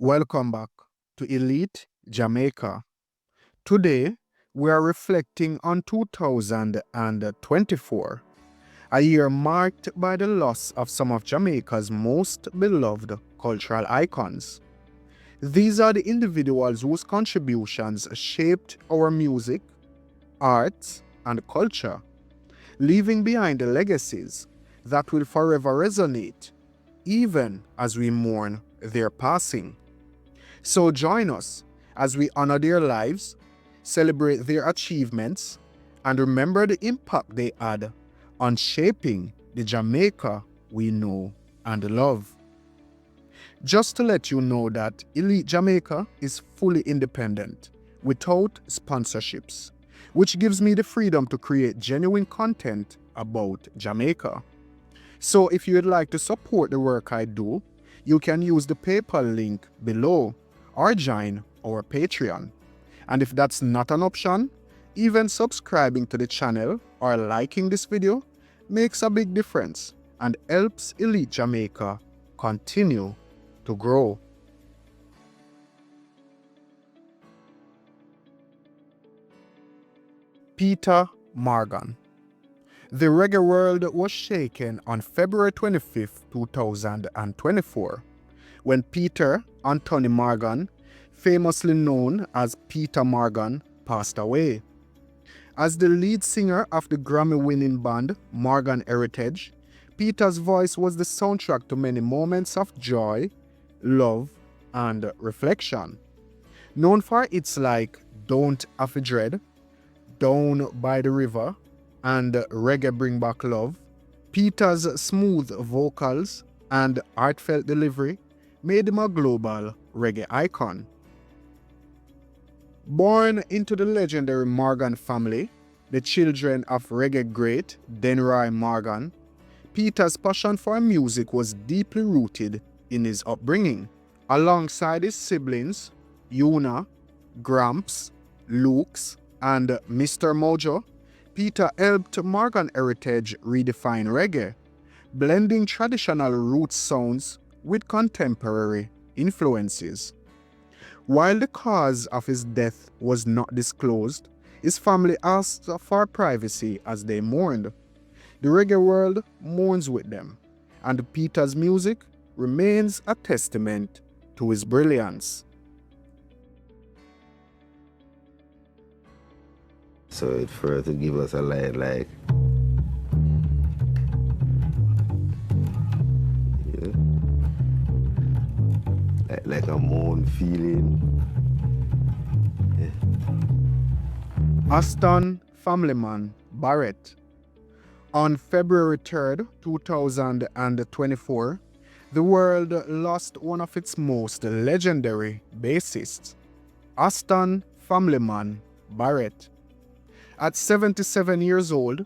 Welcome back to Elite Jamaica. Today, we are reflecting on 2024, a year marked by the loss of some of Jamaica's most beloved cultural icons. These are the individuals whose contributions shaped our music, arts, and culture, leaving behind the legacies that will forever resonate, even as we mourn their passing. So join us as we honor their lives, celebrate their achievements, and remember the impact they had on shaping the Jamaica we know and love. Just to let you know that Elite Jamaica is fully independent, without sponsorships, which gives me the freedom to create genuine content about Jamaica. So if you would like to support the work I do, you can use the PayPal link below or join our Patreon. And if that's not an option, even subscribing to the channel or liking this video makes a big difference and helps Elite Jamaica continue to grow. Peetah Morgan. The reggae world was shaken on February 25, 2024, when Peter Anthony Morgan, famously known as Peetah Morgan, passed away. As the lead singer of the Grammy-winning band Morgan Heritage, Peetah's voice was the soundtrack to many moments of joy, love, and reflection. Known for hits like Don't Have a Dread, Down by the River, and Reggae Bring Back Love, Peetah's smooth vocals and heartfelt delivery made him a global reggae icon. Born into the legendary Morgan family, the children of reggae great Denroy Morgan, Peetah's passion for music was deeply rooted in his upbringing. Alongside his siblings, Una, Gramps, Lukes, and Mr. Mojo, Peetah helped Morgan Heritage redefine reggae, blending traditional roots sounds with contemporary influences. While the cause of his death was not disclosed, his family asked for privacy as they mourned. The reggae world mourns with them, and Peetah's music remains a testament to his brilliance. So it first to give us a light like like a moon feeling. Aston family man Barrett. On February 3rd, 2024, the world lost one of its most legendary bassists, Aston family man Barrett. At 77 years old,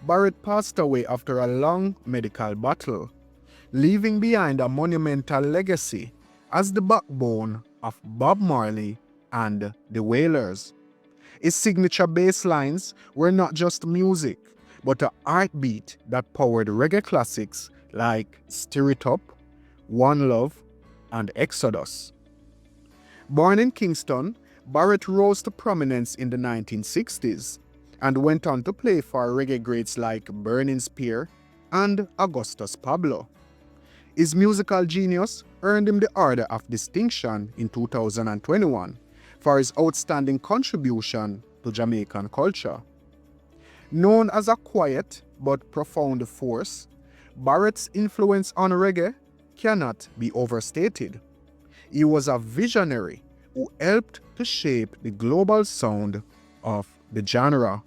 Barrett passed away after a long medical battle, leaving behind a monumental legacy as the backbone of Bob Marley and the Wailers. His signature bass lines were not just music, but a heartbeat that powered reggae classics like Stir It Up, One Love, and Exodus. Born in Kingston, Barrett rose to prominence in the 1960s and went on to play for reggae greats like Burning Spear and Augustus Pablo. His musical genius earned him the Order of Distinction in 2021 for his outstanding contribution to Jamaican culture. Known as a quiet but profound force, Barrett's influence on reggae cannot be overstated. He was a visionary who helped to shape the global sound of the genre.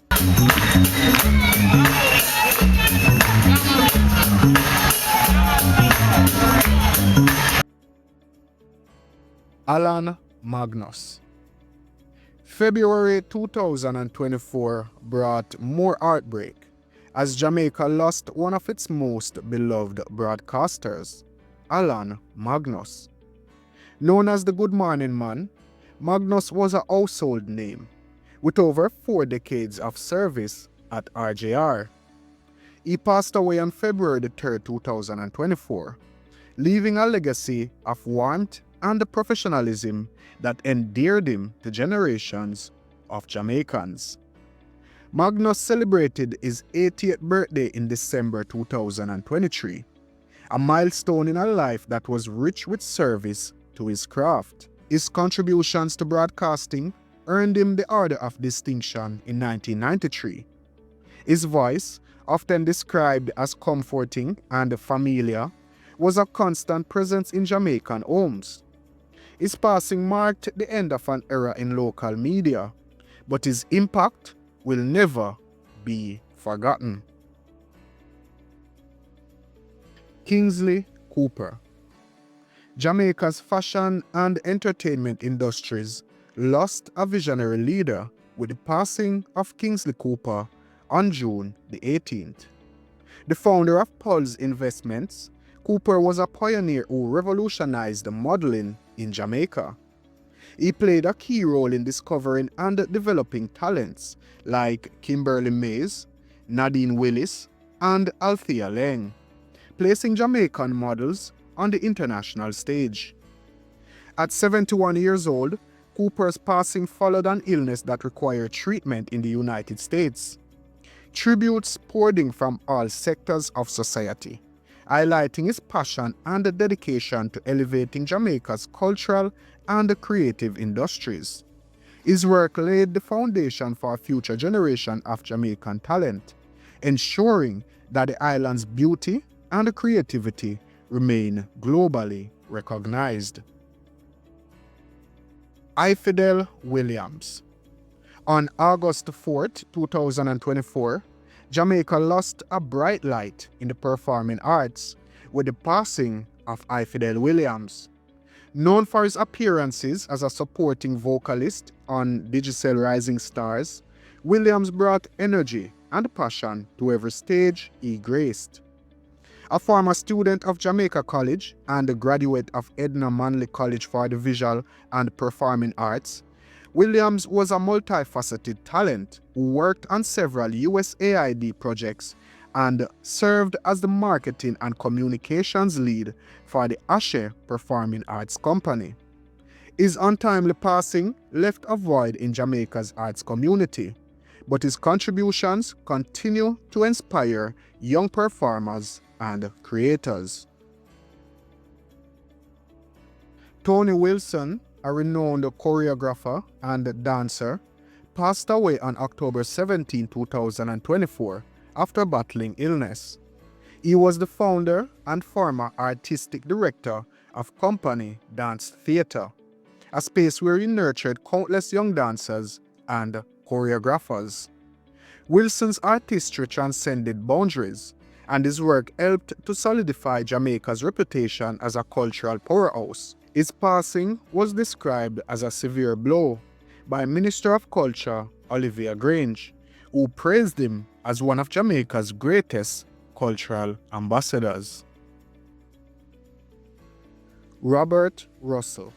Alan Magnus. February 2024 brought more heartbreak as Jamaica lost one of its most beloved broadcasters, Alan Magnus. Known as the Good Morning Man, Magnus was a household name with over 4 decades of service at RJR. He passed away on February 3, 2024, leaving a legacy of warmth and the professionalism that endeared him to generations of Jamaicans. Magnus celebrated his 80th birthday in December 2023, a milestone in a life that was rich with service to his craft. His contributions to broadcasting earned him the Order of Distinction in 1993. His voice, often described as comforting and familiar, was a constant presence in Jamaican homes. His passing marked the end of an era in local media, but his impact will never be forgotten. Kingsley Cooper. Jamaica's fashion and entertainment industries lost a visionary leader with the passing of Kingsley Cooper on June the 18th. The founder of Pulse Investments, Cooper was a pioneer who revolutionized modeling in Jamaica. He played a key role in discovering and developing talents like Kimberly Mays, Nadine Willis, and Althea Lang, placing Jamaican models on the international stage. At 71 years old, Cooper's passing followed an illness that required treatment in the United States. Tributes poured in from all sectors of society, highlighting his passion and dedication to elevating Jamaica's cultural and creative industries. His work laid the foundation for a future generation of Jamaican talent, ensuring that the island's beauty and creativity remain globally recognized. Ifidel Williams. On August 4, 2024, Jamaica lost a bright light in the performing arts with the passing of Ifidel Williams. Known for his appearances as a supporting vocalist on Digicel Rising Stars, Williams brought energy and passion to every stage he graced. A former student of Jamaica College and a graduate of Edna Manley College for the Visual and Performing Arts, Williams was a multifaceted talent who worked on several USAID projects and served as the marketing and communications lead for the Ashe Performing Arts Company. His untimely passing left a void in Jamaica's arts community, but his contributions continue to inspire young performers and creators. Tony Wilson, a renowned choreographer and dancer, passed away on October 17, 2024, after battling illness. He was the founder and former artistic director of Company Dance Theatre, a space where he nurtured countless young dancers and choreographers. Wilson's artistry transcended boundaries, and his work helped to solidify Jamaica's reputation as a cultural powerhouse. His passing was described as a severe blow by Minister of Culture Olivia Grange, who praised him as one of Jamaica's greatest cultural ambassadors. Robert Russell.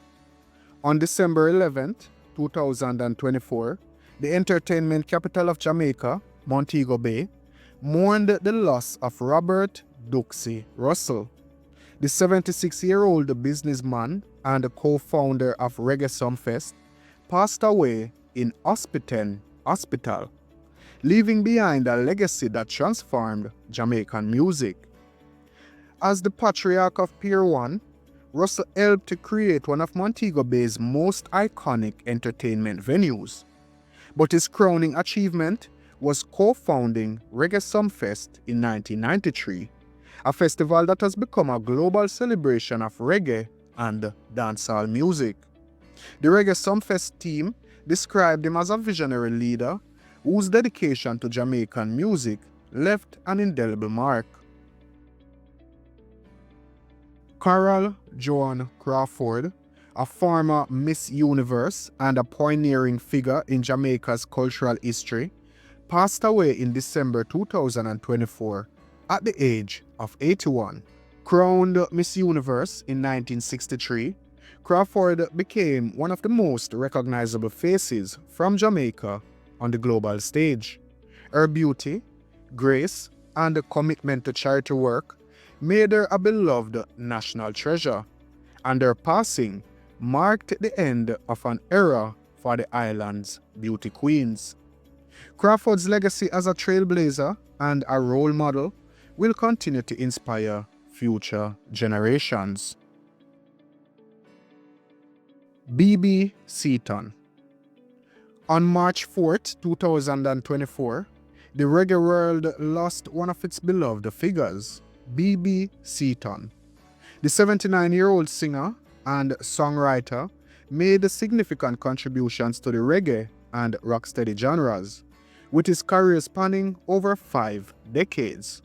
On December 11, 2024, the entertainment capital of Jamaica, Montego Bay, mourned the loss of Robert Duxie Russell. The 76-year-old businessman and co-founder of Reggae Sumfest passed away in Hospital, leaving behind a legacy that transformed Jamaican music. As the patriarch of Pier 1, Russell helped to create one of Montego Bay's most iconic entertainment venues. But his crowning achievement was co-founding Reggae Sumfest in 1993, a festival that has become a global celebration of reggae and dancehall music. The Reggae Sumfest team described him as a visionary leader whose dedication to Jamaican music left an indelible mark. Carole Joan Crawford, a former Miss Universe and a pioneering figure in Jamaica's cultural history, passed away in December 2024 at the age of 81. Crowned Miss Universe in 1963, Crawford became one of the most recognizable faces from Jamaica on the global stage. Her beauty, grace, and commitment to charity work made her a beloved national treasure, and her passing marked the end of an era for the island's beauty queens. Crawford's legacy as a trailblazer and a role model will continue to inspire future generations. BB Seaton. On March 4th, 2024, the reggae world lost one of its beloved figures, BB Seaton. The 79-year-old singer and songwriter made significant contributions to the reggae and rocksteady genres, with his career spanning over 5 decades.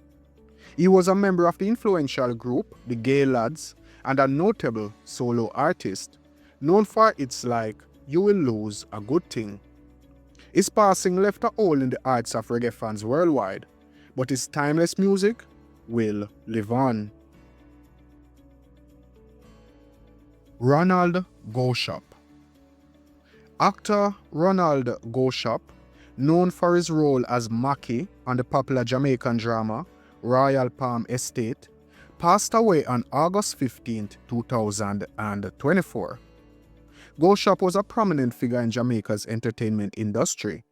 He was a member of the influential group The Gay Lads and a notable solo artist, known for its like You Will Lose a Good Thing. His passing left a hole in the hearts of reggae fans worldwide, but his timeless music will live on. Ronald Goshop. Actor Ronald Goshop, known for his role as Mackie on the popular Jamaican drama Royal Palm Estate, passed away on August 15, 2024. Goshop was a prominent figure in Jamaica's entertainment industry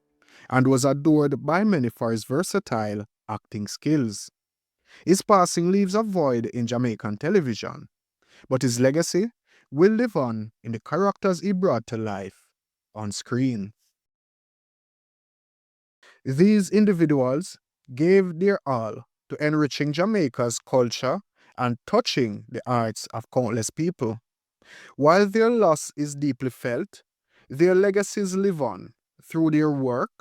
and was adored by many for his versatile acting skills. His passing leaves a void in Jamaican television, but his legacy will live on in the characters he brought to life on screen. These individuals gave their all to enriching Jamaica's culture and touching the hearts of countless people. While their loss is deeply felt, their legacies live on through their work,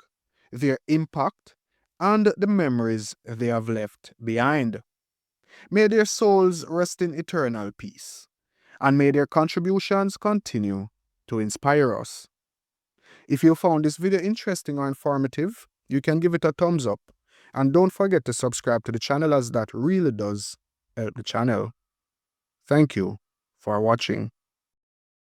their impact, and the memories they have left behind. May their souls rest in eternal peace, and may their contributions continue to inspire us. If you found this video interesting or informative, you can give it a thumbs up, and don't forget to subscribe to the channel, as that really does help the channel. Thank you for watching.